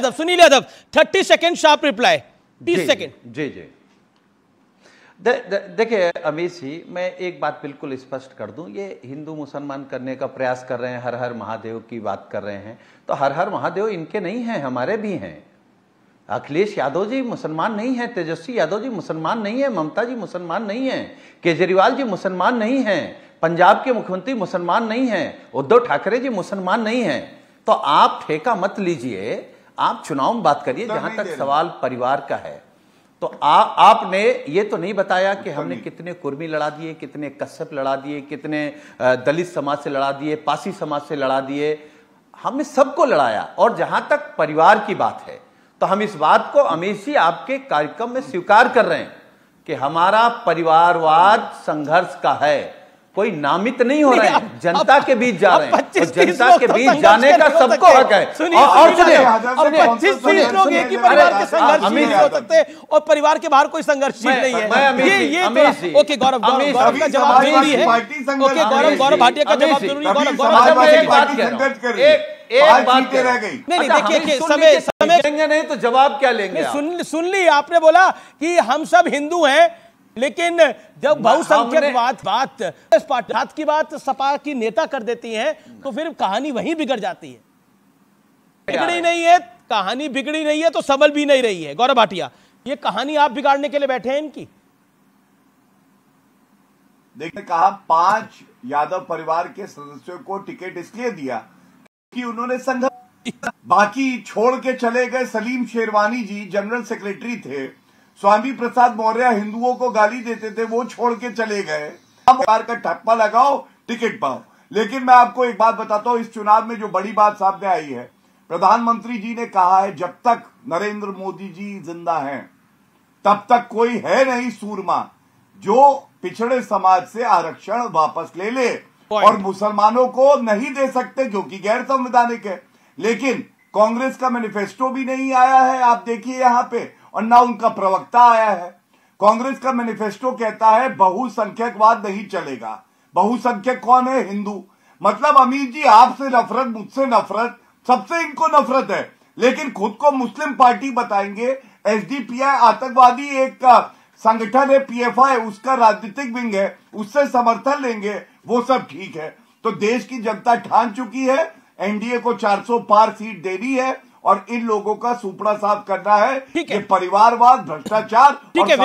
Yadav 30 second sharp reply, 30 second. जी जी देखिए अमीश जी, मैं एक बात बिल्कुल स्पष्ट कर दूं, ये हिंदू मुसलमान करने का प्रयास कर रहे हैं, हर हर महादेव की बात कर रहे हैं, तो हर हर महादेव इनके नहीं हैं, हमारे भी हैं। अखिलेश यादव जी मुसलमान नहीं है, तेजस्वी यादव जी मुसलमान नहीं है, ममता जी मुसलमान नहीं है, केजरीवाल जी मुसलमान नहीं है, पंजाब के मुख्यमंत्री मुसलमान नहीं है, उद्धव ठाकरे जी मुसलमान नहीं है। तो आप ठेका मत लीजिए, आप चुनाव में बात करिए। जहां तक सवाल परिवार का है, तो आपने ये तो नहीं बताया कि हमने कितने कुर्मी लड़ा दिए, कितने कश्यप लड़ा दिए, कितने दलित समाज से लड़ा दिए, पासी समाज से लड़ा दिए। हमने सबको लड़ाया। और जहां तक परिवार की बात है, तो हम इस बात को अमीश जी आपके कार्यक्रम में स्वीकार कर रहे हैं कि हमारा परिवारवाद संघर्ष का है, कोई नामित नहीं हो रहे हैं, जनता के बीच जा रहे हैं, और जनता के बीच जाने का सबको हक है। और सुनिए, 25-30 लोग एक ही परिवार के संघर्ष नहीं हो सकते, और परिवार के बाहर कोई संघर्ष नहीं है। ये ओके गौरव का जवाब जरूरी है। ओके गौरव भाटिया का जवाब जरूरी है। एक बात रह गई, नहीं देखिए, समय लेंगे नहीं तो जवाब क्या लेंगे? सुन ली आपने, बोला कि हम सब हिंदू हैं, लेकिन जब बहुसंख्यकवाद बात की बात सपा की नेता कर देती हैं, तो फिर कहानी वहीं बिगड़ जाती है। बिगड़ी नहीं है कहानी, बिगड़ी नहीं है तो संभल भी नहीं रही है। गौरव भाटिया, ये कहानी आप बिगाड़ने के लिए बैठे हैं इनकी। देखिए, कहा 5 यादव परिवार के सदस्यों को टिकट इसलिए दिया कि उन्होंने संघर्ष, बाकी छोड़ के चले गए। सलीम शेरवानी जी जनरल सेक्रेटरी थे, स्वामी प्रसाद मौर्य हिंदुओं को गाली देते थे, वो छोड़ के चले गए। परिवार का ठप्पा लगाओ, टिकट पाओ। लेकिन मैं आपको एक बात बताता हूं, इस चुनाव में जो बड़ी बात सामने आई है, प्रधानमंत्री जी ने कहा है जब तक नरेंद्र मोदी जी जिंदा हैं तब तक कोई है नहीं सूरमा जो पिछड़े समाज से आरक्षण वापस ले ले, और मुसलमानों को नहीं दे सकते जो कि गैर संवैधानिक है। लेकिन कांग्रेस का मैनिफेस्टो भी नहीं आया है, आप देखिए यहां पे, और ना उनका प्रवक्ता आया है। कांग्रेस का मैनिफेस्टो कहता है बहुसंख्यकवाद नहीं चलेगा। बहुसंख्यक कौन है? हिंदू। मतलब अमीर जी, आपसे नफरत, मुझसे नफरत, सबसे इनको नफरत है, लेकिन खुद को मुस्लिम पार्टी बताएंगे। एसडीपीआई आतंकवादी एक संगठन है, पीएफआई उसका राजनीतिक विंग है, उससे समर्थन लेंगे, वो सब ठीक है। तो देश की जनता ठान चुकी है, एनडीए को 400 पार सीट देनी है, और इन लोगों का सुपड़ा साफ करना है। ये परिवारवाद, भ्रष्टाचार। ठीक है,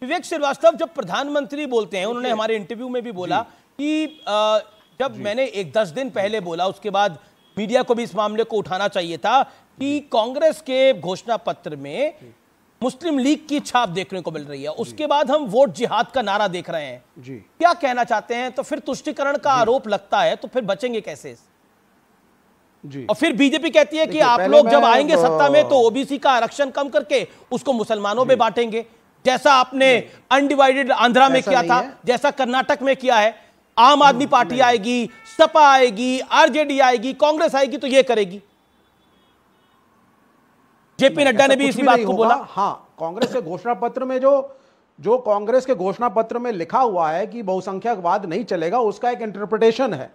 विवेक श्रीवास्तव जब प्रधानमंत्री बोलते हैं, उन्होंने हमारे इंटरव्यू में भी बोला कि जब मैंने 10 दिन पहले बोला, उसके बाद मीडिया को भी इस मामले को उठाना चाहिए था कि कांग्रेस के घोषणा पत्र में मुस्लिम लीग की छाप देखने को मिल रही है, उसके बाद हम वोट जिहाद का नारा देख रहे हैं जी। क्या कहना चाहते हैं? तो फिर तुष्टीकरण का आरोप लगता है, तो फिर बचेंगे कैसे जी? और फिर बीजेपी कहती है कि आप लोग जब आएंगे सत्ता में तो ओबीसी का आरक्षण कम करके उसको मुसलमानों में बांटेंगे, जैसा आपने अनडिवाइडेड आंध्रा में किया था, जैसा कर्नाटक में किया है। आम आदमी पार्टी आएगी, सपा आएगी, आरजेडी आएगी, कांग्रेस आएगी तो ये करेगी। जेपी नड्डा ने भी इसी बात को बोला। हाँ, कांग्रेस के घोषणा पत्र में जो कांग्रेस के घोषणा पत्र में लिखा हुआ है कि बहुसंख्यकवाद नहीं चलेगा, उसका एक इंटरप्रिटेशन है।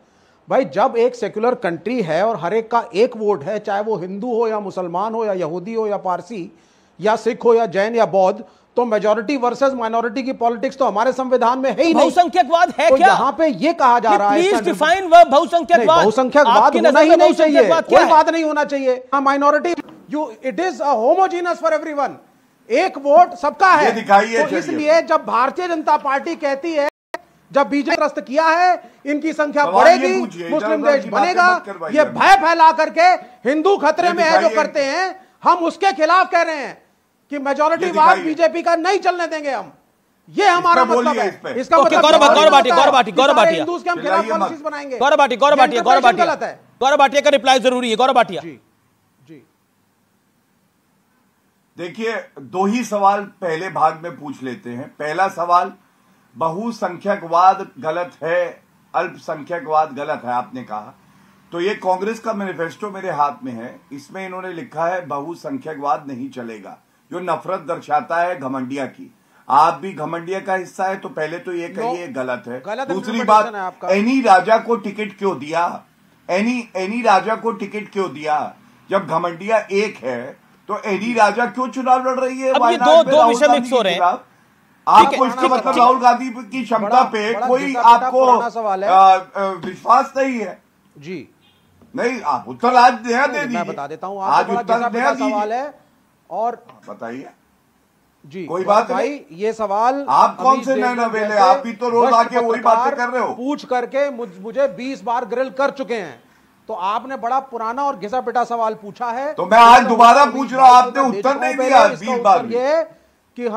भाई, जब एक सेक्युलर कंट्री है और हर एक का एक वोट है, चाहे वो हिंदू हो या मुसलमान हो या यहूदी हो या पारसी या सिख हो या जैन या बौद्ध, तो मेजॉरिटी वर्सेस माइनॉरिटी की पॉलिटिक्स तो हमारे संविधान में है ही नहीं। बहुसंख्यकवाद है तो क्या? यहाँ पे ये कहा जा रहा है, प्लीज डिफाइन वर्ड बहुसंख्यकवाद। बहुसंख्यकवाद होना ही नहीं चाहिए, कोई बात नहीं होना चाहिए। Minority it is homogeneous for everyone, एक वोट सबका है। तो इसलिए जब भारतीय जनता पार्टी कहती है, जब बीजेपी त्रस्त किया है, इनकी संख्या बढ़ेगी, मुस्लिम देश बनेगा, ये भय फैला करके हिंदू खतरे में है जो करते हैं, हम उसके खिलाफ कह रहे हैं कि मेजॉरिटी वाद बीजेपी का नहीं चलने देंगे हम। ये हमारा मतलब है। इसका मतलब गौरव भाटिया हिंदू के हम खिलाफ पॉलिसीज बनाएंगे। गौरव भाटिया का रिप्लाई जरूरी है। गौरव भाटिया जी। देखिए, 2 ही सवाल पहले भाग में पूछ लेते हैं। पहला सवाल, बहुसंख्यकवाद गलत है, अल्पसंख्यकवाद गलत है, आपने कहा। तो ये कांग्रेस का मैनिफेस्टो मेरे हाथ में है, इसमें इन्होंने लिखा है बहुसंख्यकवाद नहीं चलेगा, जो नफरत दर्शाता है घमंडिया की। आप भी घमंडिया का हिस्सा है, तो पहले तो ये कहिए गलत है। दूसरी बात, एनी राजा को टिकट क्यों दिया? एनी राजा को टिकट क्यों दिया? जब घमंडिया एक है तो एडी राजा क्यों चुनाव लड़ रही है? अब ये दो विषय मिक्स हो रहे हैं। आपको इसका मतलब राहुल गांधी की क्षमता पे कोई आपको विश्वास नहीं है जी? नहीं, आप उत्तर आज नया दे दीजिए। मैं बता देता हूं, आज उत्तर नया सवाल है। और बताइए जी, कोई बात भाई नहीं। ये सवाल आप कौन से नए नवेले? आप भी तो रोज आके वही बातें कर रहे हो। पूछ करके मुझे 20 बार ग्रिल कर चुके हैं, तो आपने बड़ा पुराना और घिसा पिटा सवाल पूछा है। तो मैं आज दोबारा पूछ रहा हूं, आपने उत्तर नहीं दिया। 20 बार ये कि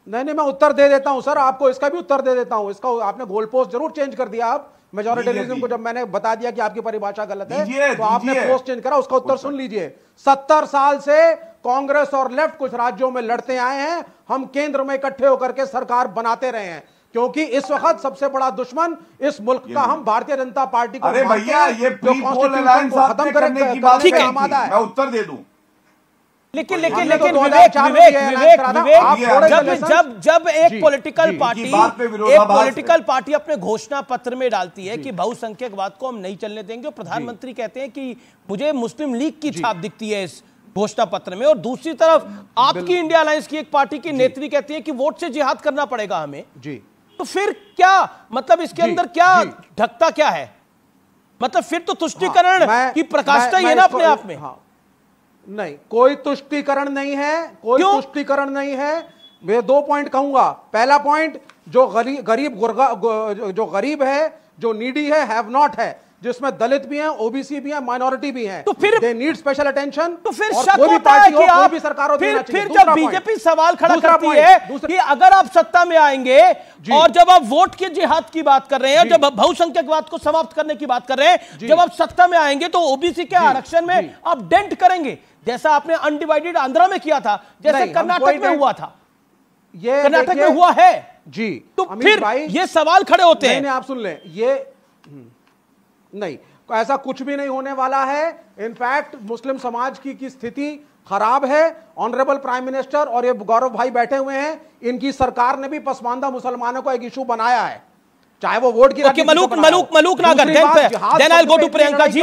नहीं, मैं उत्तर दे देता हूं सर, आपको इसका भी उत्तर दे देता हूं। इसका आपने गोल पोस्ट जरूर चेंज कर दिया। आप मेजॉरिटेरिज्म को जब मैंने बता दिया कि आपकी परिभाषा गलत है, तो आपने पोस्ट चेंज करा। उसका उत्तर सुन लीजिए। 70 साल से कांग्रेस और लेफ्ट कुछ राज्यों में लड़ते आए हैं, हम केंद्र में इकट्ठे होकर के सरकार बनाते रहे हैं, क्योंकि इस वक्त सबसे बड़ा दुश्मन इस मुल्क का हम भारतीय जनता पार्टी को। अरे भैया, ये कॉन्स्टिट्यूशन को खत्म करने की बात है। मैं उत्तर दे दूं, लेकिन विवेक जब एक पॉलिटिकल पार्टी अपने घोषणा पत्र में डालती है कि बहुसंख्यकवाद को हम नहीं चलने देंगे, और प्रधानमंत्री कहते हैं कि मुझे मुस्लिम लीग की छाप दिखती है इस घोषणा पत्र में, और दूसरी तरफ आपकी इंडिया अलायंस की एक पार्टी की नेत्री कहती है कि वोट से जिहाद करना पड़ेगा हमें जी, तो फिर क्या मतलब इसके अंदर क्या ढकता क्या है? मतलब फिर तो तुष्टीकरण की प्रकाशता ही है ना अपने आप में। नहीं, कोई तुष्टीकरण नहीं है, कोई तुष्टीकरण नहीं है। मैं 2 पॉइंट कहूंगा। पहला पॉइंट, जो गरीब है, जो नीडी है, हैव नॉट है, जिसमें दलित भी हैं, ओबीसी भी हैं, माइनॉरिटी भी हैं, तो फिर दे नीड स्पेशल अटेंशन। तो फिर शक होता है कि आप भी सरकार फिर जब बीजेपी सवाल खड़ा करती है कि अगर आप सत्ता में आएंगे और जब आप वोट के जिहाद की बात कर रहे हैं, जब बहुसंख्यकवाद को समाप्त करने की बात कर रहे हैं, जब आप सत्ता में आएंगे तो ओबीसी के आरक्षण में आप डेंट करेंगे, जैसा आपने अनडिवाइडेड आंध्रा में किया था, जैसे कर्नाटक में हुआ था, ये कर्नाटक में हुआ है जी। तो फिर ये सवाल खड़े होते हैं। आप सुन लें, ये नहीं, ऐसा कुछ भी नहीं होने वाला है। इनफैक्ट मुस्लिम समाज की स्थिति खराब है। ऑनरेबल प्राइम मिनिस्टर और ये गौरव भाई बैठे हुए हैं, इनकी सरकार ने भी पसमानदा मुसलमानों को एक इशू बनाया है, चाहे वो वोट की मलूक नागर, then I'll go to Priyanka ji.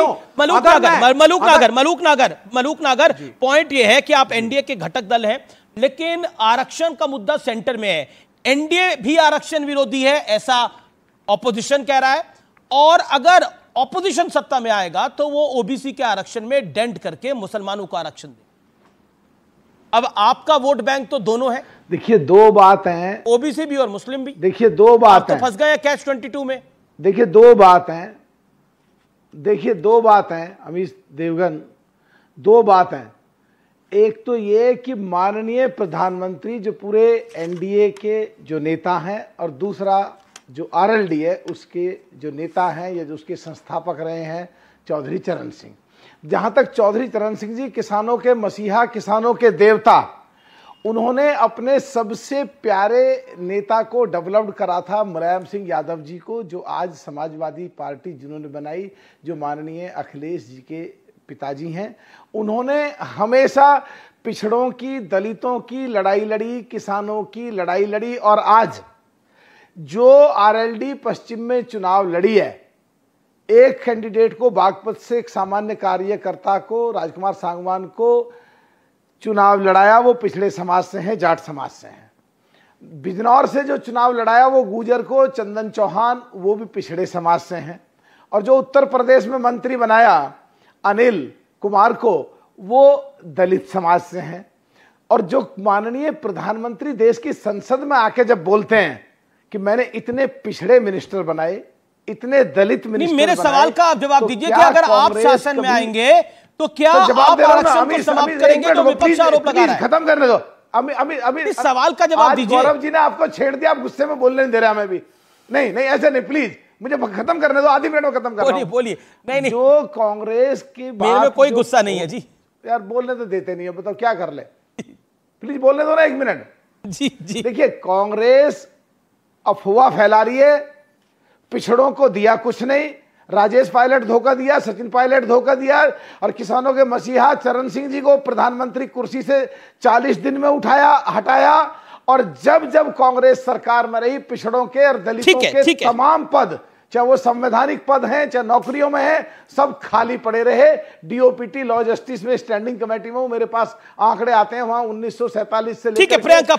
Malook नागर, पॉइंट ये है कि आप एनडीए के घटक दल हैं, लेकिन आरक्षण का मुद्दा सेंटर में है। एनडीए भी आरक्षण विरोधी है ऐसा ऑपोजिशन कह रहा है, और अगर ऑपोजिशन सत्ता में आएगा तो वो ओबीसी के आरक्षण में डेंट करके मुसलमानों को आरक्षण दे। अब आपका वोट बैंक तो दोनों है। देखिए, 2 बात हैं, ओबीसी भी और मुस्लिम भी। देखिए 2 बात है, तो फंस गए कैच 22 में। देखिए 2 बात हैं, अमित देवगन, 2 बात हैं। एक तो ये कि माननीय प्रधानमंत्री जो पूरे एनडीए के जो नेता हैं, और दूसरा जो आरएलडी है उसके जो नेता हैं या जो उसके संस्थापक रहे हैं चौधरी चरण सिंह। जहां तक चौधरी चरण सिंह जी किसानों के मसीहा, किसानों के देवता, उन्होंने अपने सबसे प्यारे नेता को डेवलप्ड करा था मुलायम सिंह यादव जी को, जो आज समाजवादी पार्टी जिन्होंने बनाई, जो माननीय अखिलेश जी के पिताजी हैं। उन्होंने हमेशा पिछड़ों की, दलितों की लड़ाई लड़ी, किसानों की लड़ाई लड़ी, और आज जो आरएलडी पश्चिम में चुनाव लड़ी है, एक कैंडिडेट को बागपत से, एक सामान्य कार्यकर्ता को, राजकुमार सांगवान को चुनाव लड़ाया, वो पिछड़े समाज से हैं, जाट समाज से हैं। बिजनौर से जो चुनाव लड़ाया वो गुर्जर को, चंदन चौहान, वो भी पिछड़े समाज से हैं। और जो उत्तर प्रदेश में मंत्री बनाया अनिल कुमार को, वो दलित समाज से हैं। और जो माननीय प्रधानमंत्री देश की संसद में आके जब बोलते हैं कि मैंने इतने पिछड़े मिनिस्टर बनाए, इतने दलित मिनिस्टर मेरे बनाए, सवाल का आप जवाब दीजिए कि अगर आप शासन में आएंगे तो क्या आप आरक्षण को समाप्त करेंगे जो विपक्ष आरोप लगा रहा है? खत्म करने दो। अभी इस सवाल का जवाब दीजिए। गौरव जी ने आपको छेड़ दिया, आप गुस्से में बोलने नहीं दे रहा। मैं भी नहीं ऐसे नहीं, प्लीज मुझे खत्म करने दो, आधी मिनट में खत्म कर रहा हूं। बोलिए। नहीं, जो कांग्रेस की बात, मेरे में कोई गुस्सा नहीं है जी। यार बोलने तो देते नहीं है, बताओ क्या कर ले। प्लीज बोलने दो ना 1 मिनट। जी। देखिए, कांग्रेस अफवाह फैला रही है, पिछड़ों को दिया कुछ नहीं, राजेश पायलट धोखा दिया, सचिन पायलट धोखा दिया, और किसानों के मसीहा चरण सिंह जी को प्रधानमंत्री कुर्सी से 40 दिन में हटाया। और जब कांग्रेस सरकार में रही, पिछड़ों के और दलितों के तमाम पद, चाहे वो संवैधानिक पद हैं, चाहे नौकरियों में है, सब खाली पड़े रहे। डीओपीटी लॉ जस्टिस में स्टैंडिंग कमेटी में मेरे पास आंकड़े आते हैं, वहां 1947 से ठीक है प्रियंका।